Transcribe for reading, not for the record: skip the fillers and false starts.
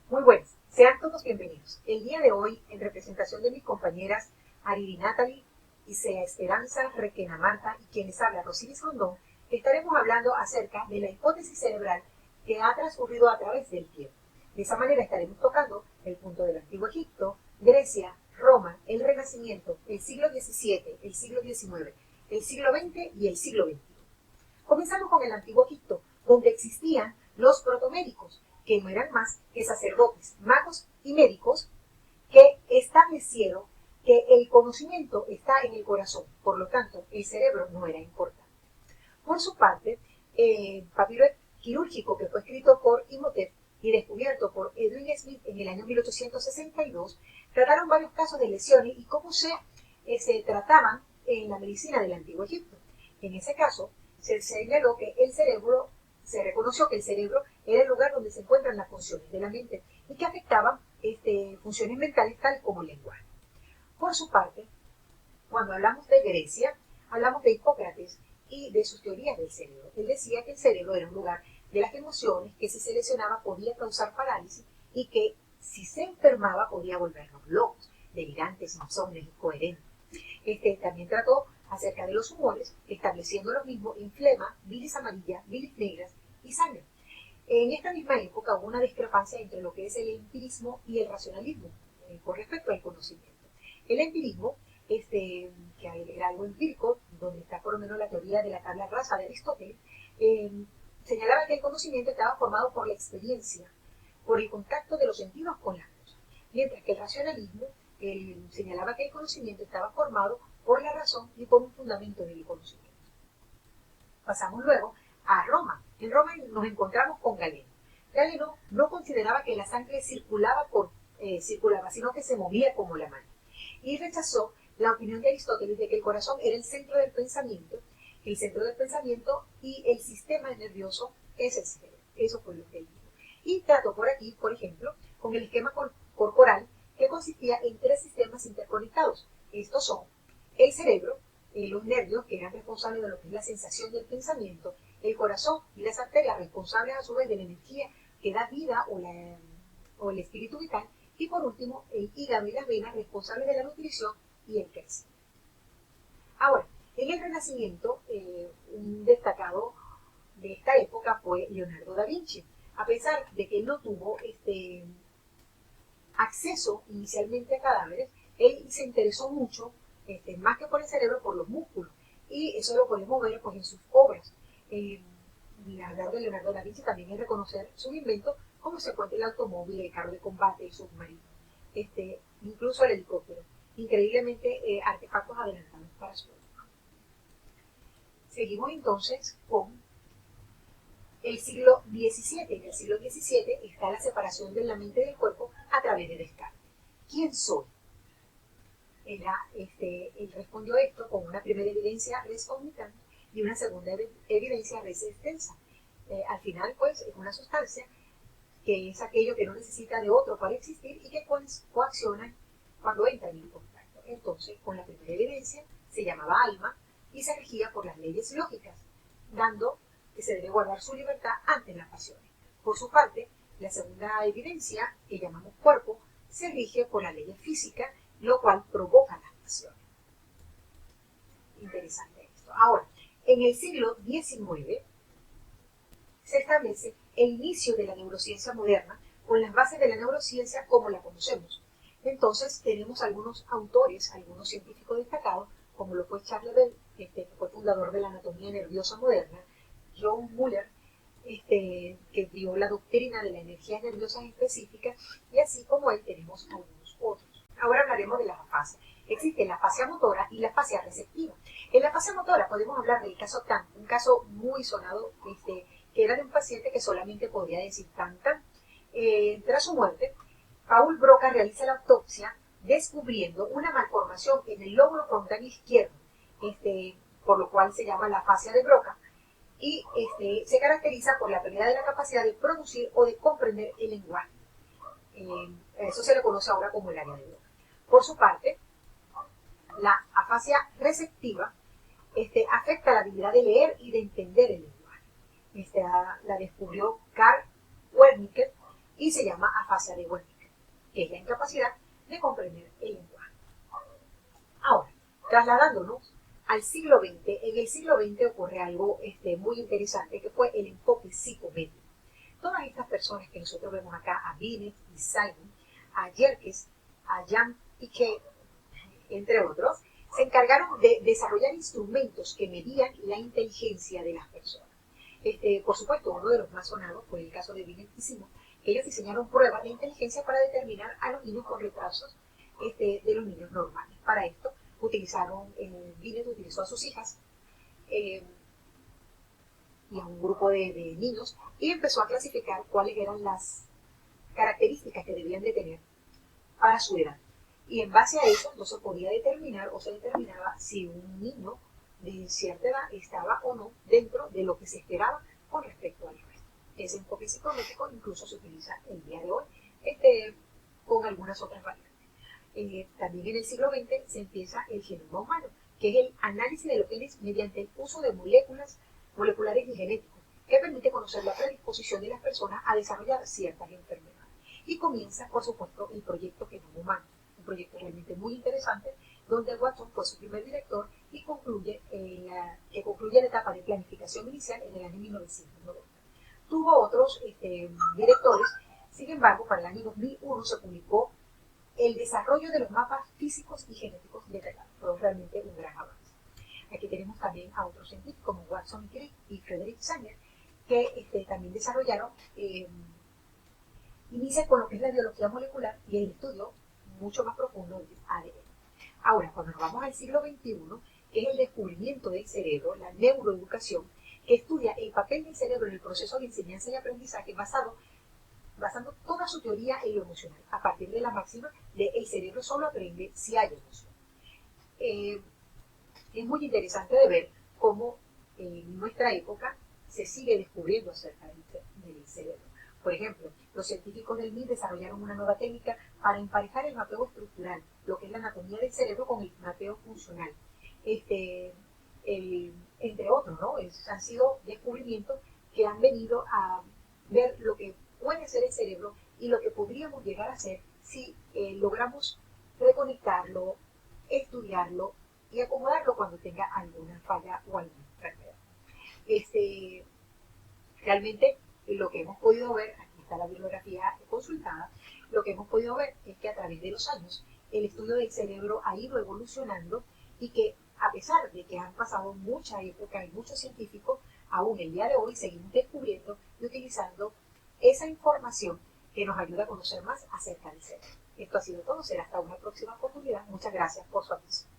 Muy buenas, sean todos bienvenidos. El día de hoy, en representación de mis compañeras Ariri Natalie, Isea Esperanza, Requena Marta y quienes habla Rosilis Rondón, estaremos hablando acerca de la hipótesis cerebral que ha transcurrido a través del tiempo. De esa manera estaremos tocando el punto del Antiguo Egipto, Grecia, Roma, el Renacimiento, el siglo XVII, el siglo XIX, el siglo XX y el siglo XXI. Comenzamos con el Antiguo Egipto, donde existían los protomédicos, que no eran más que sacerdotes, magos y médicos que establecieron que el conocimiento está en el corazón, por lo tanto, el cerebro no era importante. Por su parte, el papiro quirúrgico que fue escrito por Imhotep y descubierto por Edwin Smith en el año 1862, trataron varios casos de lesiones y cómo se trataban en la medicina del Antiguo Egipto. En ese caso, se señaló que el cerebro, se reconoció que el cerebro era el lugar donde se encuentran las funciones de la mente y que afectaban funciones mentales tales como el lenguaje. Por su parte, cuando hablamos de Grecia, hablamos de Hipócrates y de sus teorías del cerebro. Él decía que el cerebro era un lugar de las emociones, que si se lesionaba podía causar parálisis y que si se enfermaba podía volvernos locos, delirantes, insomnes, incoherentes. También trató acerca de los humores, estableciendo lo mismo en flema, bilis amarilla, bilis negras y sangre. En esta misma época hubo una discrepancia entre lo que es el empirismo y el racionalismo con respecto al conocimiento. El empirismo, que era algo empírico, donde está por lo menos la teoría de la tabla rasa de Aristóteles, señalaba que el conocimiento estaba formado por la experiencia, por el contacto de los sentidos con las cosas, mientras que el racionalismo señalaba que el conocimiento estaba formado por la razón y por un fundamento del conocimiento. Pasamos luego a Roma. En Roma nos encontramos con Galeno. Galeno no consideraba que la sangre circulaba, sino que se movía como la mano. Y rechazó la opinión de Aristóteles de que el corazón era el centro del pensamiento y el sistema nervioso es el cerebro. Eso fue lo que él dijo. Y trató por aquí, por ejemplo, con el esquema corporal que consistía en 3 sistemas interconectados. Estos son el cerebro, los nervios, que eran responsables de lo que es la sensación del pensamiento, el corazón y las arterias, responsables a su vez de la energía que da vida o el espíritu vital, y por último el hígado y las venas, responsables de la nutrición y el crecimiento. Ahora, en el Renacimiento, un destacado de esta época fue Leonardo da Vinci. A pesar de que él no tuvo acceso inicialmente a cadáveres, él se interesó mucho, más que por el cerebro, por los músculos. Y eso lo podemos ver pues, en sus obras. Hablar de Leonardo da Vinci también es reconocer su invento, como se cuenta el automóvil, el carro de combate, el submarino, incluso el helicóptero. Increíblemente artefactos adelantados para su época. Seguimos entonces con el siglo XVII. En el siglo XVII está la separación de la mente y del cuerpo a través de Descartes. ¿Quién soy? Él respondió esto con una primera evidencia res cogitans y una segunda evidencia res extensa. Al final, pues, es una sustancia que es aquello que no necesita de otro para existir y que coacciona cuando entra en el contacto. Entonces, con la primera evidencia se llamaba alma y se regía por las leyes lógicas, dando que se debe guardar su libertad ante las pasiones. Por su parte, la segunda evidencia, que llamamos cuerpo, se rige por las leyes físicas, lo cual provoca las pasiones. Interesante esto. Ahora, en el siglo XIX se establece el inicio de la neurociencia moderna con las bases de la neurociencia como la conocemos. Entonces tenemos algunos autores, algunos científicos destacados, como lo fue Charles Bell, que fue fundador de la anatomía nerviosa moderna, John Muller, que dio la doctrina de las energías nerviosas específicas, y así como él tenemos algunos otros. Ahora hablaremos de las afasias. Existe la afasia motora y la afasia receptiva. En la afasia motora podemos hablar del caso TAN, un caso muy sonado, que era de un paciente que solamente podía decir tan. Tras su muerte, Paul Broca realiza la autopsia descubriendo una malformación en el lóbulo frontal izquierdo, por lo cual se llama la afasia de Broca, y se caracteriza por la pérdida de la capacidad de producir o de comprender el lenguaje. Eso se le conoce ahora como el área de Broca. Por su parte, la afasia receptiva afecta la habilidad de leer y de entender el lenguaje. La descubrió Karl Wernicke y se llama afasia de Wernicke, que es la incapacidad de comprender el lenguaje. Ahora, trasladándonos al siglo XX, en el siglo XX ocurre algo muy interesante, que fue el enfoque psicométrico. Todas estas personas que nosotros vemos acá, a Binet y Simon, a Yerkes, a Jean Piaget, entre otros, se encargaron de desarrollar instrumentos que medían la inteligencia de las personas. Por supuesto, uno de los más sonados fue el caso de Binet y Simon, que ellos diseñaron pruebas de inteligencia para determinar a los niños con retrasos de los niños normales. Para esto, Binet utilizó a sus hijas y a un grupo de niños y empezó a clasificar cuáles eran las características que debían de tener para su edad. Y en base a eso no se podía determinar o se determinaba si un niño de cierta edad estaba o no dentro de lo que se esperaba con respecto al resto. Ese enfoque psicométrico incluso se utiliza el día de hoy con algunas otras variantes. También en el siglo XX se empieza el genoma humano, que es el análisis de los genes mediante el uso de moleculares y genéticos, que permite conocer la predisposición de las personas a desarrollar ciertas enfermedades. Y comienza, por supuesto, el proyecto Genoma Humano, un proyecto realmente muy interesante, donde Watson fue su primer director y concluye la etapa de planificación inicial en el año 1990. Tuvo otros directores, sin embargo, para el año 2001 se publicó el desarrollo de los mapas físicos y genéticos detallados. Fue realmente un gran avance. Aquí tenemos también a otros científicos como Watson Crick y Frederick Sanger, que también desarrollaron, inicia con lo que es la biología molecular y el estudio mucho más profundo del ADN. Ahora, cuando nos vamos al siglo XXI, que es el descubrimiento del cerebro, la neuroeducación, que estudia el papel del cerebro en el proceso de enseñanza y aprendizaje basando toda su teoría en lo emocional, a partir de la máxima de el cerebro solo aprende si hay emoción. Es muy interesante de ver cómo en nuestra época se sigue descubriendo acerca del cerebro. Por ejemplo, los científicos del MIT desarrollaron una nueva técnica para emparejar el mapeo estructural, lo que es la anatomía del cerebro, con el mapeo funcional. Entre otros, ¿no? Han sido descubrimientos que han venido a ver lo que puede hacer el cerebro y lo que podríamos llegar a hacer si logramos reconectarlo, estudiarlo y acomodarlo cuando tenga alguna falla o alguna enfermedad. Realmente lo que hemos podido ver, aquí está la bibliografía consultada, lo que hemos podido ver es que a través de los años el estudio del cerebro ha ido evolucionando y que a pesar de que han pasado mucha época y muchos científicos, aún el día de hoy seguimos descubriendo y utilizando esa información que nos ayuda a conocer más acerca del cerebro. Esto ha sido todo, será hasta una próxima oportunidad. Muchas gracias por su atención.